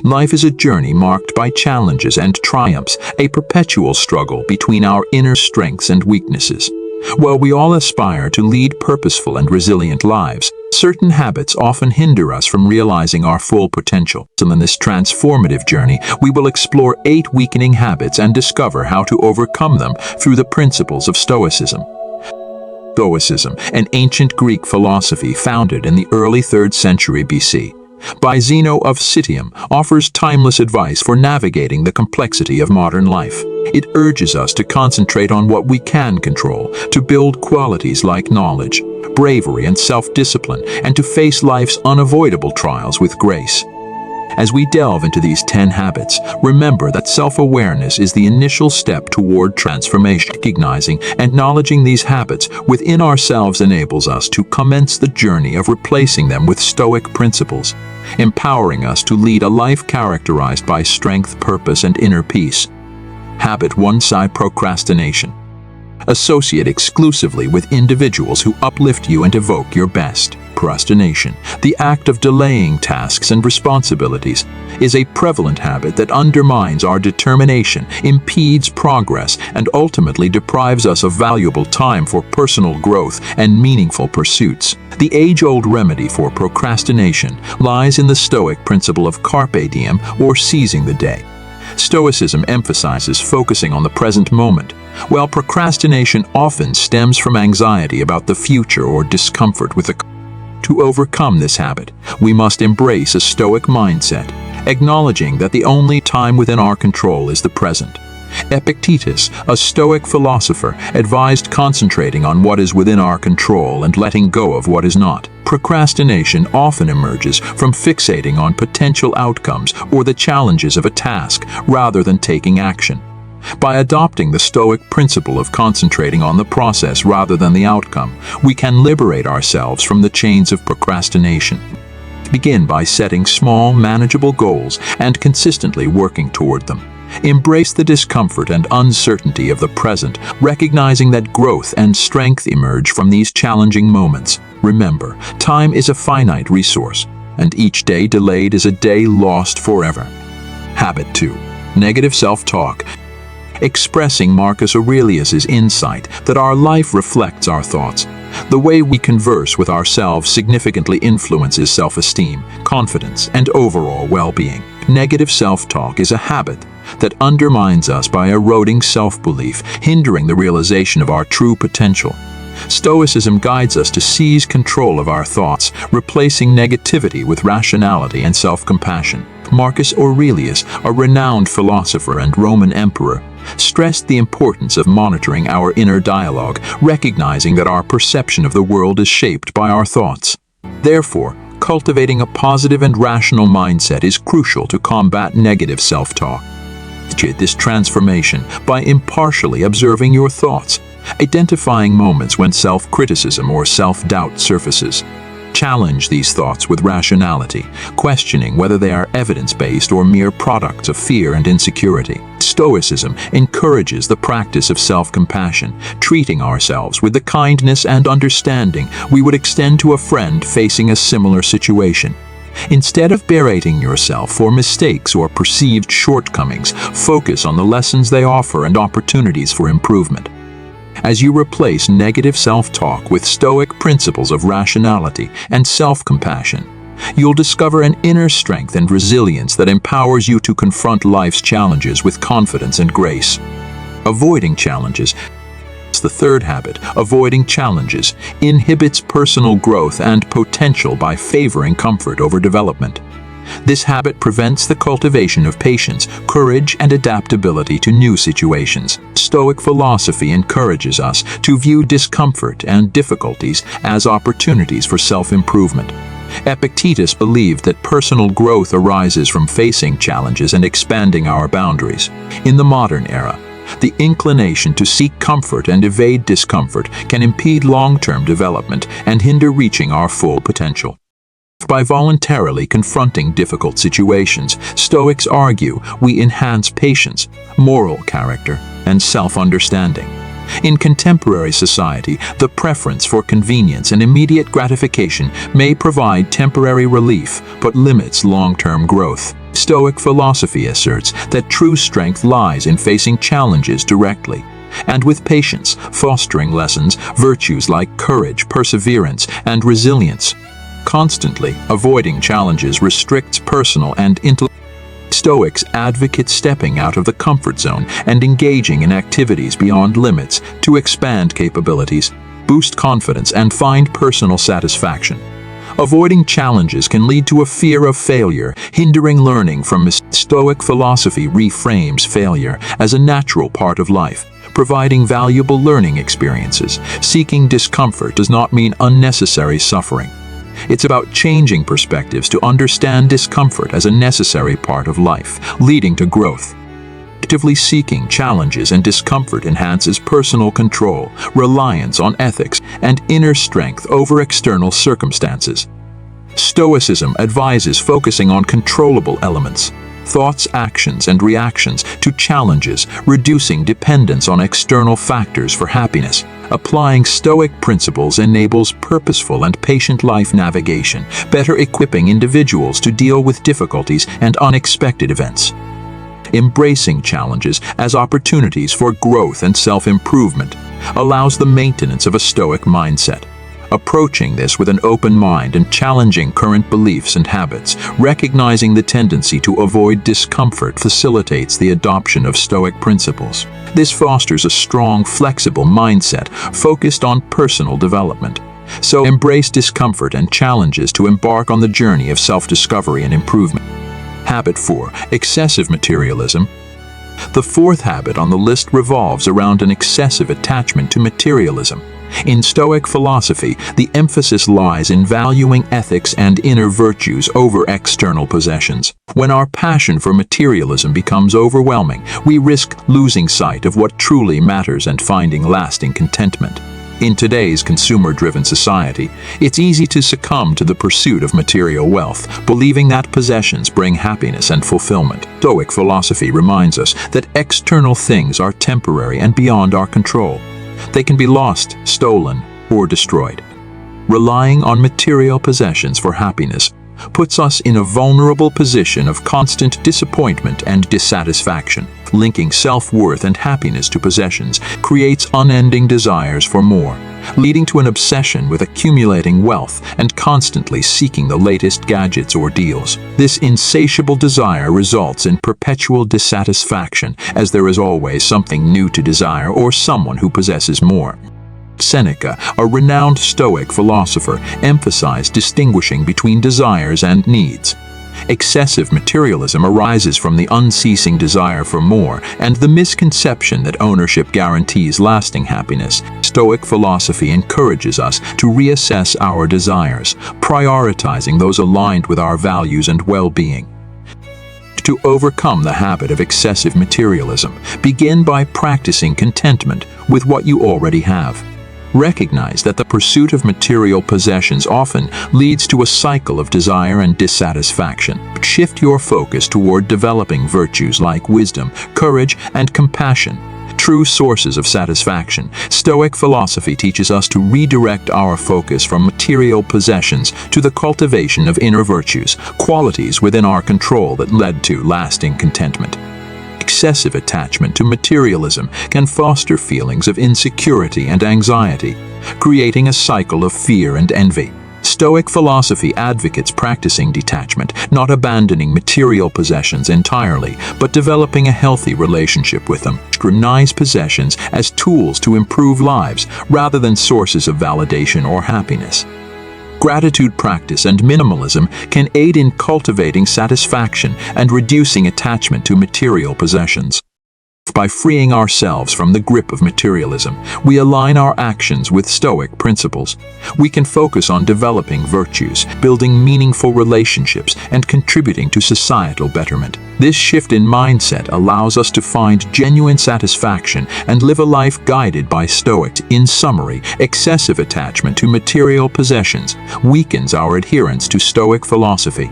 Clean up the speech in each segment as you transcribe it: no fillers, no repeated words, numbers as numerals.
Life is a journey marked by challenges and triumphs, a perpetual struggle between our inner strengths and weaknesses. While we all aspire to lead purposeful and resilient lives, certain habits often hinder us from realizing our full potential. In this transformative journey, we will explore 8 weakening habits and discover how to overcome them through the principles of Stoicism. Stoicism, an ancient Greek philosophy founded in the early 3rd century BC, by Zeno of Citium, offers timeless advice for navigating the complexity of modern life. It urges us to concentrate on what we can control, to build qualities like knowledge, bravery, and self-discipline, and to face life's unavoidable trials with grace. As we delve into these 10 habits, remember that self-awareness is the initial step toward transformation. Recognizing and acknowledging these habits within ourselves enables us to commence the journey of replacing them with Stoic principles, empowering us to lead a life characterized by strength, purpose, and inner peace. Habit 1. Procrastination. Associate exclusively with individuals who uplift you and evoke your best. Procrastination, the act of delaying tasks and responsibilities, is a prevalent habit that undermines our determination, impedes progress, and ultimately deprives us of valuable time for personal growth and meaningful pursuits. The age-old remedy for procrastination lies in the Stoic principle of carpe diem, or seizing the day. Stoicism emphasizes focusing on the present moment, while procrastination often stems from anxiety about the future or discomfort with the. To overcome this habit, we must embrace a Stoic mindset, acknowledging that the only time within our control is the present. Epictetus, a Stoic philosopher, advised concentrating on what is within our control and letting go of what is not. Procrastination often emerges from fixating on potential outcomes or the challenges of a task rather than taking action. By adopting the Stoic principle of concentrating on the process rather than the outcome, we can liberate ourselves from the chains of procrastination. Begin by setting small, manageable goals and consistently working toward them. Embrace the discomfort and uncertainty of the present, recognizing that growth and strength emerge from these challenging moments. Remember, time is a finite resource, and each day delayed is a day lost forever. Habit 2. Negative self-talk. Expressing Marcus Aurelius's insight that our life reflects our thoughts. The way we converse with ourselves significantly influences self-esteem, confidence, and overall well-being. Negative self-talk is a habit that undermines us by eroding self-belief, hindering the realization of our true potential. Stoicism guides us to seize control of our thoughts, replacing negativity with rationality and self-compassion. Marcus Aurelius, a renowned philosopher and Roman emperor, stressed the importance of monitoring our inner dialogue, recognizing that our perception of the world is shaped by our thoughts. Therefore, cultivating a positive and rational mindset is crucial to combat negative self-talk. This transformation by impartially observing your thoughts, identifying moments when self-criticism or self-doubt surfaces. Challenge these thoughts with rationality, questioning whether they are evidence-based or mere products of fear and insecurity. Stoicism encourages the practice of self-compassion, treating ourselves with the kindness and understanding we would extend to a friend facing a similar situation. Instead of berating yourself for mistakes or perceived shortcomings, focus on the lessons they offer and opportunities for improvement. As you replace negative self-talk with Stoic principles of rationality and self-compassion, you'll discover an inner strength and resilience that empowers you to confront life's challenges with confidence and grace. Avoiding challenges. The third habit, avoiding challenges, inhibits personal growth and potential by favoring comfort over development. This habit prevents the cultivation of patience, courage, and adaptability to new situations. Stoic philosophy encourages us to view discomfort and difficulties as opportunities for self-improvement. Epictetus believed that personal growth arises from facing challenges and expanding our boundaries. In the modern era, the inclination to seek comfort and evade discomfort can impede long-term development and hinder reaching our full potential. By voluntarily confronting difficult situations, Stoics argue we enhance patience, moral character, and self-understanding. In contemporary society, the preference for convenience and immediate gratification may provide temporary relief but limits long-term growth. Stoic philosophy asserts that true strength lies in facing challenges directly, and with patience, fostering lessons, virtues like courage, perseverance, and resilience. Constantly avoiding challenges restricts personal and intellectual. Stoics advocate stepping out of the comfort zone and engaging in activities beyond limits to expand capabilities, boost confidence, and find personal satisfaction. Avoiding challenges can lead to a fear of failure, hindering learning from mistakes. Stoic philosophy reframes failure as a natural part of life, providing valuable learning experiences. Seeking discomfort does not mean unnecessary suffering. It's about changing perspectives to understand discomfort as a necessary part of life, leading to growth. Actively seeking challenges and discomfort enhances personal control, reliance on ethics, and inner strength over external circumstances. Stoicism advises focusing on controllable elements, thoughts, actions, and reactions to challenges, reducing dependence on external factors for happiness. Applying Stoic principles enables purposeful and patient life navigation, better equipping individuals to deal with difficulties and unexpected events. Embracing challenges as opportunities for growth and self-improvement allows the maintenance of a Stoic mindset. Approaching this with an open mind and challenging current beliefs and habits, recognizing the tendency to avoid discomfort facilitates the adoption of Stoic principles. This fosters a strong, flexible mindset focused on personal development. So embrace discomfort and challenges to embark on the journey of self-discovery and improvement. Habit 4. Excessive materialism. The fourth habit on the list revolves around an excessive attachment to materialism. In Stoic philosophy, the emphasis lies in valuing ethics and inner virtues over external possessions. When our passion for materialism becomes overwhelming, we risk losing sight of what truly matters and finding lasting contentment. In today's consumer-driven society, it's easy to succumb to the pursuit of material wealth, believing that possessions bring happiness and fulfillment. Stoic philosophy reminds us that external things are temporary and beyond our control. They can be lost, stolen, or destroyed. Relying on material possessions for happiness puts us in a vulnerable position of constant disappointment and dissatisfaction. Linking self-worth and happiness to possessions creates unending desires for more, leading to an obsession with accumulating wealth and constantly seeking the latest gadgets or deals. This insatiable desire results in perpetual dissatisfaction, as there is always something new to desire or someone who possesses more. Seneca, a renowned Stoic philosopher, emphasized distinguishing between desires and needs. Excessive materialism arises from the unceasing desire for more and the misconception that ownership guarantees lasting happiness. Stoic philosophy encourages us to reassess our desires, prioritizing those aligned with our values and well-being. To overcome the habit of excessive materialism, begin by practicing contentment with what you already have. Recognize that the pursuit of material possessions often leads to a cycle of desire and dissatisfaction. Shift your focus toward developing virtues like wisdom, courage, and compassion, true sources of satisfaction. Stoic philosophy teaches us to redirect our focus from material possessions to the cultivation of inner virtues, qualities within our control that led to lasting contentment. Excessive attachment to materialism can foster feelings of insecurity and anxiety, creating a cycle of fear and envy. Stoic philosophy advocates practicing detachment, not abandoning material possessions entirely, but developing a healthy relationship with them. Recognize possessions as tools to improve lives rather than sources of validation or happiness. Gratitude practice and minimalism can aid in cultivating satisfaction and reducing attachment to material possessions. By freeing ourselves from the grip of materialism, we align our actions with Stoic principles. We can focus on developing virtues, building meaningful relationships, and contributing to societal betterment. This shift in mindset allows us to find genuine satisfaction and live a life guided by Stoics. In summary, excessive attachment to material possessions weakens our adherence to Stoic philosophy.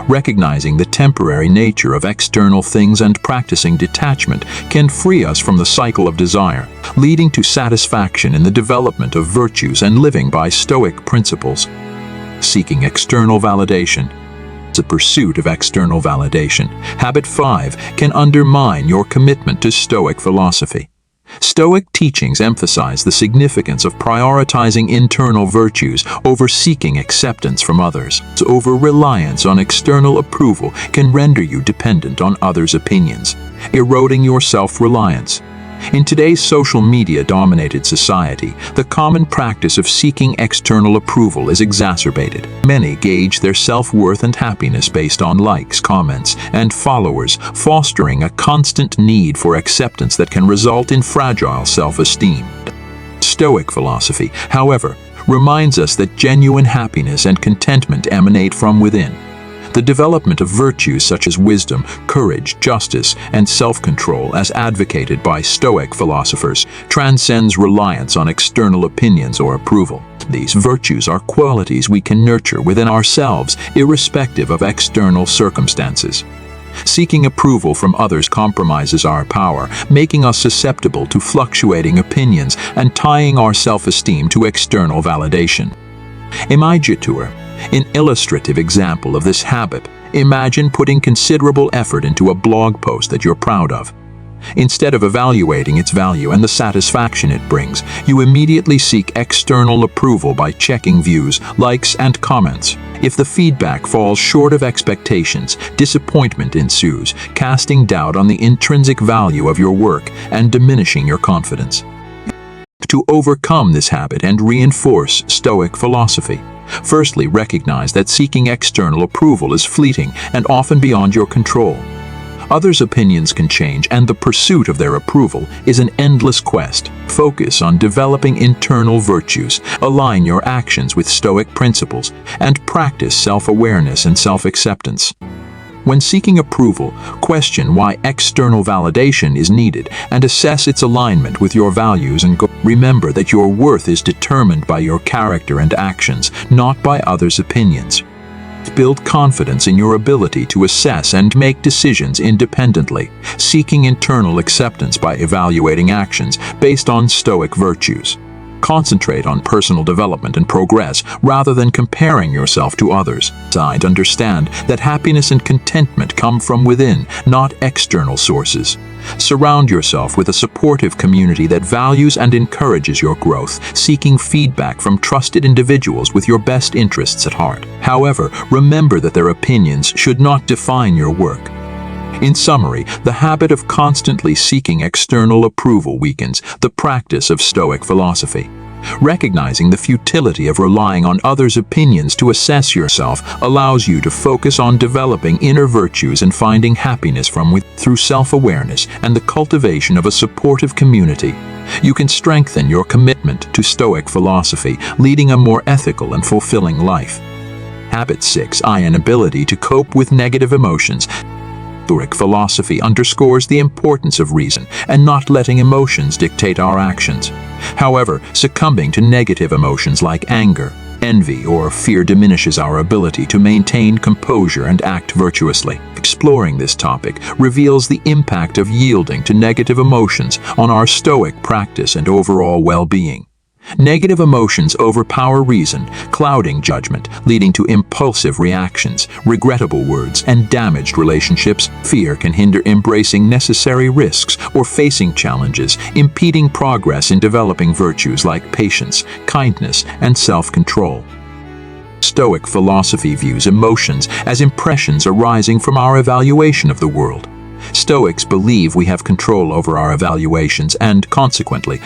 Recognizing the temporary nature of external things and practicing detachment can free us from the cycle of desire, leading to satisfaction in the development of virtues and living by Stoic principles. Seeking external validation. the pursuit of external validation. Habit 5 can undermine your commitment to Stoic philosophy. Stoic teachings emphasize the significance of prioritizing internal virtues over seeking acceptance from others. Over-reliance on external approval can render you dependent on others' opinions, eroding your self-reliance. In today's social media-dominated society, the common practice of seeking external approval is exacerbated. Many gauge their self-worth and happiness based on likes, comments, and followers, fostering a constant need for acceptance that can result in fragile self-esteem. Stoic philosophy, however, reminds us that genuine happiness and contentment emanate from within. The development of virtues such as wisdom, courage, justice, and self-control, as advocated by Stoic philosophers, transcends reliance on external opinions or approval. These virtues are qualities we can nurture within ourselves, irrespective of external circumstances. Seeking approval from others compromises our power, making us susceptible to fluctuating opinions and tying our self-esteem to external validation. Imaginatur, an illustrative example of this habit. Imagine putting considerable effort into a blog post that you're proud of. Instead of evaluating its value and the satisfaction it brings, you immediately seek external approval by checking views, likes, and comments. If the feedback falls short of expectations, disappointment ensues, casting doubt on the intrinsic value of your work and diminishing your confidence. To overcome this habit and reinforce Stoic philosophy, firstly, recognize that seeking external approval is fleeting and often beyond your control. Others' opinions can change, and the pursuit of their approval is an endless quest. Focus on developing internal virtues, align your actions with Stoic principles, and practice self-awareness and self-acceptance. When seeking approval, question why external validation is needed and assess its alignment with your values and goals. Remember that your worth is determined by your character and actions, not by others' opinions. Build confidence in your ability to assess and make decisions independently, seeking internal acceptance by evaluating actions based on Stoic virtues. Concentrate on personal development and progress rather than comparing yourself to others. Understand that happiness and contentment come from within, not external sources. Surround yourself with a supportive community that values and encourages your growth, seeking feedback from trusted individuals with your best interests at heart. However, remember that their opinions should not define your work. In summary, the habit of constantly seeking external approval weakens the practice of Stoic philosophy. Recognizing the futility of relying on others' opinions to assess yourself allows you to focus on developing inner virtues and finding happiness from within. Through self-awareness and the cultivation of a supportive community, you can strengthen your commitment to Stoic philosophy, leading a more ethical and fulfilling life. Habit 6. An ability to cope with negative emotions. Stoic philosophy underscores the importance of reason and not letting emotions dictate our actions. However, succumbing to negative emotions like anger, envy, or fear diminishes our ability to maintain composure and act virtuously. Exploring this topic reveals the impact of yielding to negative emotions on our Stoic practice and overall well-being. Negative emotions overpower reason, clouding judgment, leading to impulsive reactions, regrettable words, and damaged relationships. Fear can hinder embracing necessary risks or facing challenges, impeding progress in developing virtues like patience, kindness, and self-control. Stoic philosophy views emotions as impressions arising from our evaluation of the world. Stoics believe we have control over our evaluations and, consequently,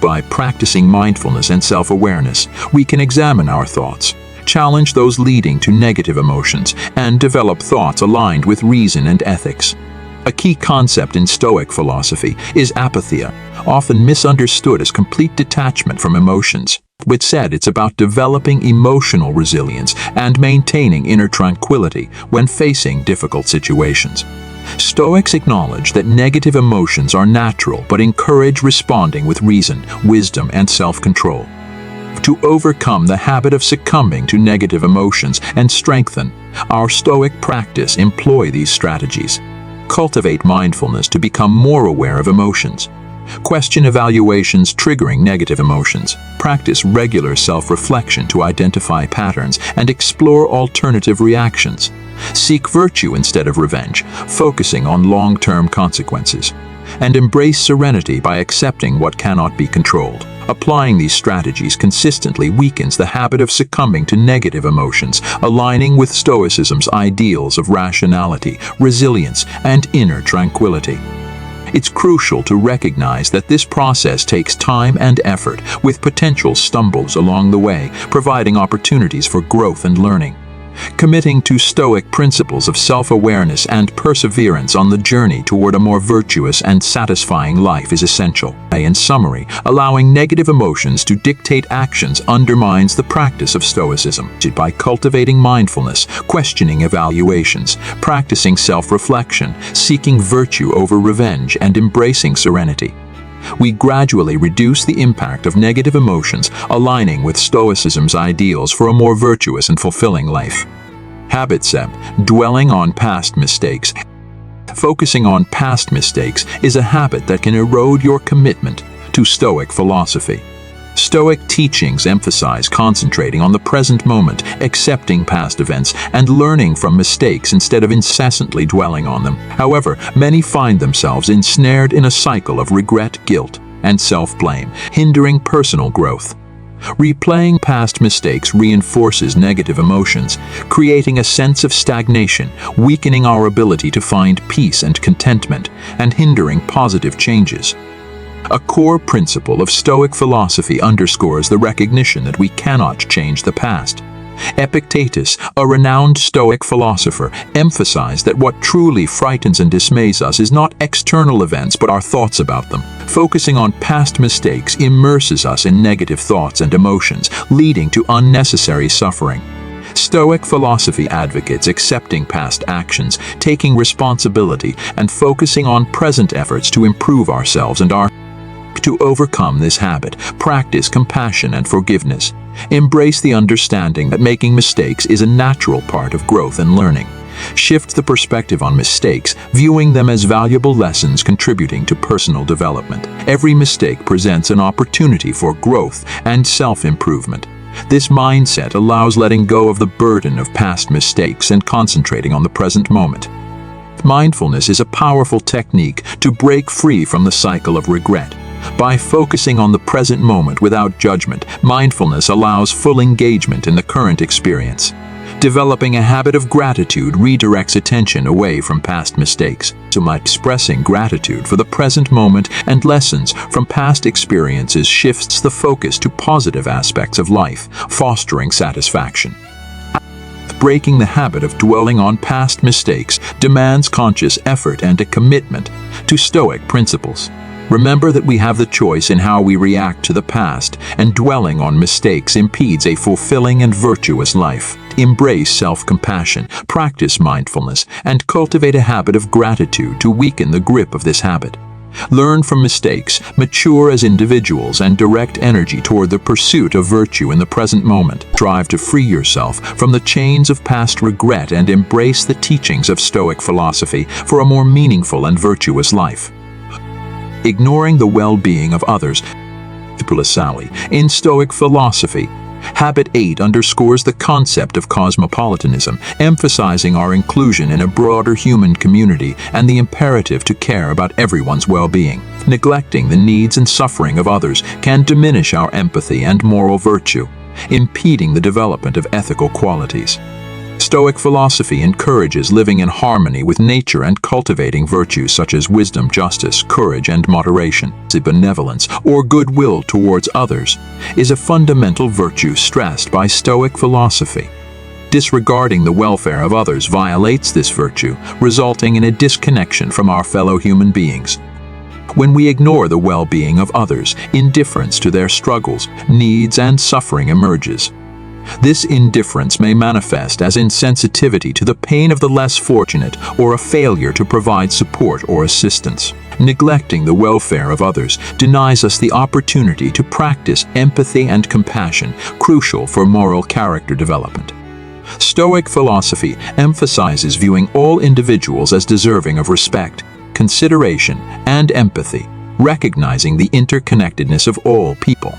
by practicing mindfulness and self-awareness, we can examine our thoughts, challenge those leading to negative emotions, and develop thoughts aligned with reason and ethics. A key concept in Stoic philosophy is apatheia, often misunderstood as complete detachment from emotions. With said, it's about developing emotional resilience and maintaining inner tranquility when facing difficult situations. Stoics acknowledge that negative emotions are natural but encourage responding with reason, wisdom, and self-control. To overcome the habit of succumbing to negative emotions and strengthen our Stoic practice, employ these strategies. Cultivate mindfulness to become more aware of emotions. Question evaluations triggering negative emotions. Practice regular self-reflection to identify patterns and explore alternative reactions. Seek virtue instead of revenge, focusing on long-term consequences. And embrace serenity by accepting what cannot be controlled. Applying these strategies consistently weakens the habit of succumbing to negative emotions, aligning with Stoicism's ideals of rationality, resilience, and inner tranquility. It's crucial to recognize that this process takes time and effort, with potential stumbles along the way, providing opportunities for growth and learning. Committing to Stoic principles of self-awareness and perseverance on the journey toward a more virtuous and satisfying life is essential. In summary, allowing negative emotions to dictate actions undermines the practice of Stoicism. By cultivating mindfulness, questioning evaluations, practicing self-reflection, seeking virtue over revenge, and embracing serenity, we gradually reduce the impact of negative emotions, aligning with Stoicism's ideals for a more virtuous and fulfilling life. Habit 7. Dwelling on past mistakes. Focusing on past mistakes is a habit that can erode your commitment to Stoic philosophy. Stoic teachings emphasize concentrating on the present moment, accepting past events, and learning from mistakes instead of incessantly dwelling on them. However, many find themselves ensnared in a cycle of regret, guilt, and self-blame, hindering personal growth. Replaying past mistakes reinforces negative emotions, creating a sense of stagnation, weakening our ability to find peace and contentment, and hindering positive changes. A core principle of Stoic philosophy underscores the recognition that we cannot change the past. Epictetus, a renowned Stoic philosopher, emphasized that what truly frightens and dismays us is not external events but our thoughts about them. Focusing on past mistakes immerses us in negative thoughts and emotions, leading to unnecessary suffering. Stoic philosophy advocates accepting past actions, taking responsibility, and focusing on present efforts to improve ourselves and our. To overcome this habit, practice compassion and forgiveness. Embrace the understanding that making mistakes is a natural part of growth and learning. Shift the perspective on mistakes, viewing them as valuable lessons contributing to personal development. Every mistake presents an opportunity for growth and self-improvement. This mindset allows letting go of the burden of past mistakes and concentrating on the present moment. Mindfulness is a powerful technique to break free from the cycle of regret. By focusing on the present moment without judgment, mindfulness allows full engagement in the current experience. Developing a habit of gratitude redirects attention away from past mistakes. Expressing gratitude for the present moment and lessons from past experiences shifts the focus to positive aspects of life, fostering satisfaction. Breaking the habit of dwelling on past mistakes demands conscious effort and a commitment to Stoic principles. Remember that we have the choice in how we react to the past, and dwelling on mistakes impedes a fulfilling and virtuous life. Embrace self-compassion, practice mindfulness, and cultivate a habit of gratitude to weaken the grip of this habit. Learn from mistakes, mature as individuals, and direct energy toward the pursuit of virtue in the present moment. Strive to free yourself from the chains of past regret and embrace the teachings of Stoic philosophy for a more meaningful and virtuous life. Ignoring the well-being of others. In Stoic philosophy, Habit 8 underscores the concept of cosmopolitanism, emphasizing our inclusion in a broader human community and the imperative to care about everyone's well-being. Neglecting the needs and suffering of others can diminish our empathy and moral virtue, impeding the development of ethical qualities. Stoic philosophy encourages living in harmony with nature and cultivating virtues such as wisdom, justice, courage, and moderation. Benevolence, or goodwill towards others, is a fundamental virtue stressed by Stoic philosophy. Disregarding the welfare of others violates this virtue, resulting in a disconnection from our fellow human beings. When we ignore the well-being of others, indifference to their struggles, needs, and suffering emerges. This indifference may manifest as insensitivity to the pain of the less fortunate or a failure to provide support or assistance. Neglecting the welfare of others denies us the opportunity to practice empathy and compassion, crucial for moral character development. Stoic philosophy emphasizes viewing all individuals as deserving of respect, consideration, and empathy, recognizing the interconnectedness of all people.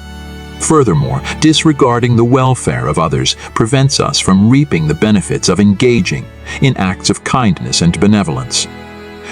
Furthermore, disregarding the welfare of others prevents us from reaping the benefits of engaging in acts of kindness and benevolence.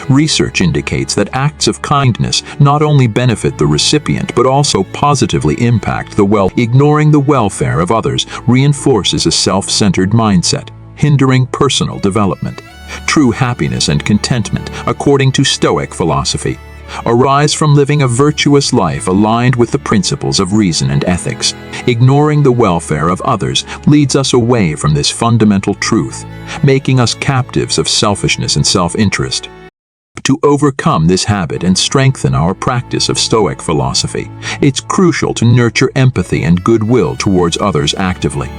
Research indicates that acts of kindness not only benefit the recipient but also positively impact the Ignoring the welfare of others reinforces a self-centered mindset, hindering personal development. True happiness and contentment, according to Stoic philosophy, arise from living a virtuous life aligned with the principles of reason and ethics. Ignoring the welfare of others leads us away from this fundamental truth, making us captives of selfishness and self-interest. To overcome this habit and strengthen our practice of Stoic philosophy, it's crucial to nurture empathy and goodwill towards others actively.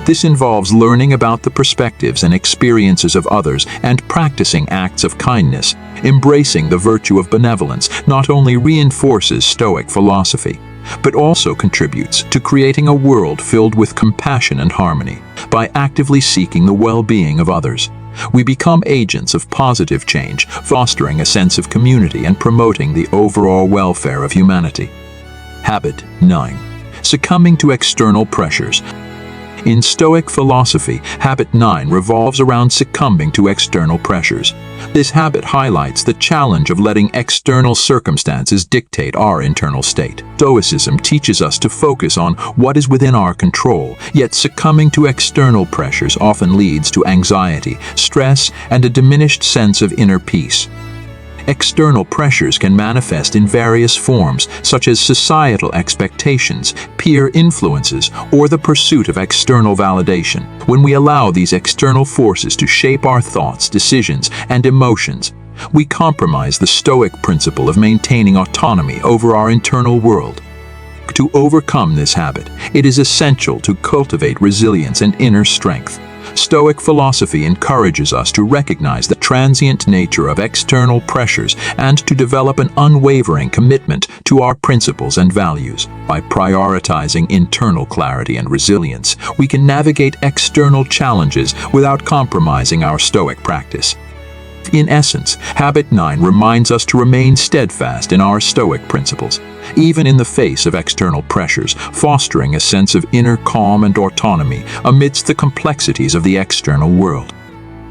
This involves learning about the perspectives and experiences of others and practicing acts of kindness. Embracing the virtue of benevolence not only reinforces Stoic philosophy, but also contributes to creating a world filled with compassion and harmony. By actively seeking the well-being of others, we become agents of positive change, fostering a sense of community and promoting the overall welfare of humanity. Habit 9. Succumbing to external pressures. In Stoic philosophy, habit 9 revolves around succumbing to external pressures. This habit highlights the challenge of letting external circumstances dictate our internal state. Stoicism teaches us to focus on what is within our control, yet succumbing to external pressures often leads to anxiety, stress, and a diminished sense of inner peace. External pressures can manifest in various forms, such as societal expectations, peer influences, or the pursuit of external validation. When we allow these external forces to shape our thoughts, decisions, and emotions, we compromise the Stoic principle of maintaining autonomy over our internal world. To overcome this habit, it is essential to cultivate resilience and inner strength. Stoic philosophy encourages us to recognize the transient nature of external pressures and to develop an unwavering commitment to our principles and values. By prioritizing internal clarity and resilience, we can navigate external challenges without compromising our Stoic practice. In essence, habit 9 reminds us to remain steadfast in our Stoic principles, even in the face of external pressures, fostering a sense of inner calm and autonomy amidst the complexities of the external world.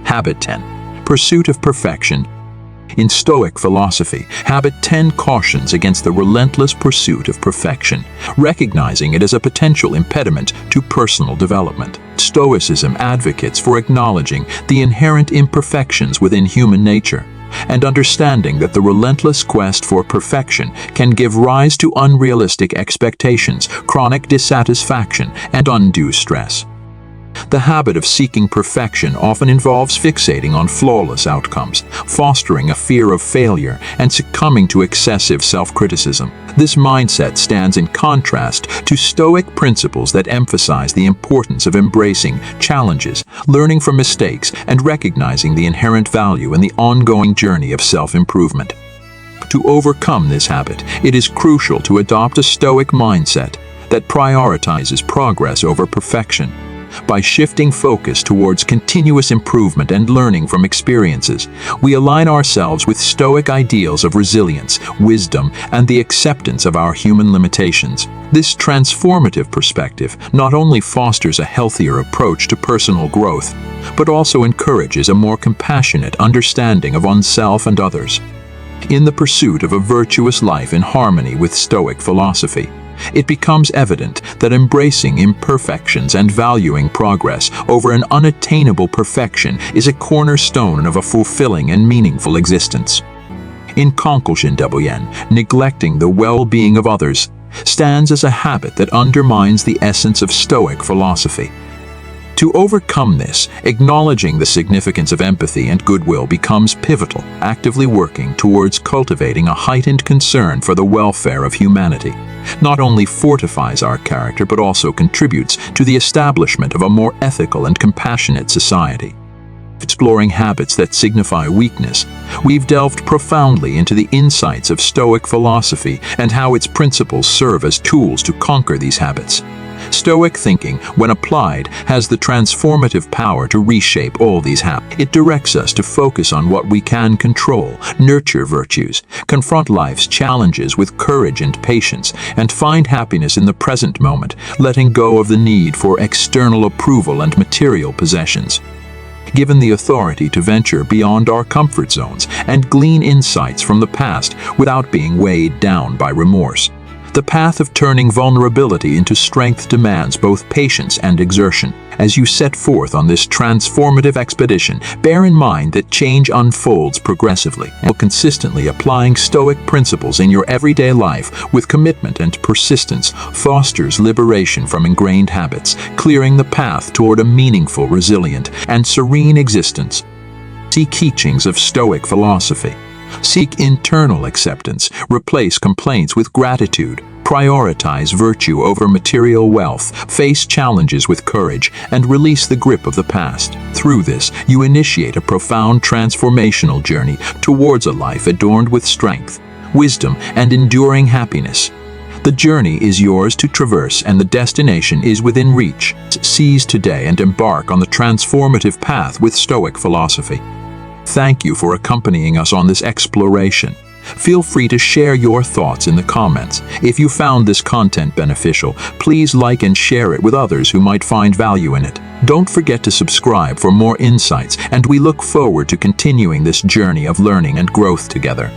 Habit 10. Pursuit of perfection. In Stoic philosophy, habit 10 cautions against the relentless pursuit of perfection, recognizing it as a potential impediment to personal development. Stoicism advocates for acknowledging the inherent imperfections within human nature, and understanding that the relentless quest for perfection can give rise to unrealistic expectations, chronic dissatisfaction, and undue stress. The habit of seeking perfection often involves fixating on flawless outcomes, fostering a fear of failure, and succumbing to excessive self-criticism. This mindset stands in contrast to Stoic principles that emphasize the importance of embracing challenges, learning from mistakes, and recognizing the inherent value in the ongoing journey of self-improvement. To overcome this habit, it is crucial to adopt a Stoic mindset that prioritizes progress over perfection. By shifting focus towards continuous improvement and learning from experiences, we align ourselves with Stoic ideals of resilience, wisdom, and the acceptance of our human limitations. This transformative perspective not only fosters a healthier approach to personal growth, but also encourages a more compassionate understanding of oneself and others. In the pursuit of a virtuous life in harmony with Stoic philosophy, it becomes evident that embracing imperfections and valuing progress over an unattainable perfection is a cornerstone of a fulfilling and meaningful existence. In conclusion, neglecting the well-being of others stands as a habit that undermines the essence of Stoic philosophy. To overcome this, acknowledging the significance of empathy and goodwill becomes pivotal, actively working towards cultivating a heightened concern for the welfare of humanity. Not only fortifies our character but also contributes to the establishment of a more ethical and compassionate society. Exploring habits that signify weakness, we've delved profoundly into the insights of Stoic philosophy and how its principles serve as tools to conquer these habits. Stoic thinking, when applied, has the transformative power to reshape all these habits. It directs us to focus on what we can control, nurture virtues, confront life's challenges with courage and patience, and find happiness in the present moment, letting go of the need for external approval and material possessions. Given the authority to venture beyond our comfort zones and glean insights from the past without being weighed down by remorse. The path of turning vulnerability into strength demands both patience and exertion. As you set forth on this transformative expedition, bear in mind that change unfolds progressively, and consistently applying Stoic principles in your everyday life with commitment and persistence fosters liberation from ingrained habits, clearing the path toward a meaningful, resilient, and serene existence. See teachings of Stoic philosophy. Seek internal acceptance, replace complaints with gratitude, prioritize virtue over material wealth, face challenges with courage, and release the grip of the past. Through this, you initiate a profound transformational journey towards a life adorned with strength, wisdom, and enduring happiness. The journey is yours to traverse, and the destination is within reach. Seize today and embark on the transformative path with Stoic philosophy. Thank you for accompanying us on this exploration. Feel free to share your thoughts in the comments. If you found this content beneficial, please like and share it with others who might find value in it. Don't forget to subscribe for more insights, and we look forward to continuing this journey of learning and growth together.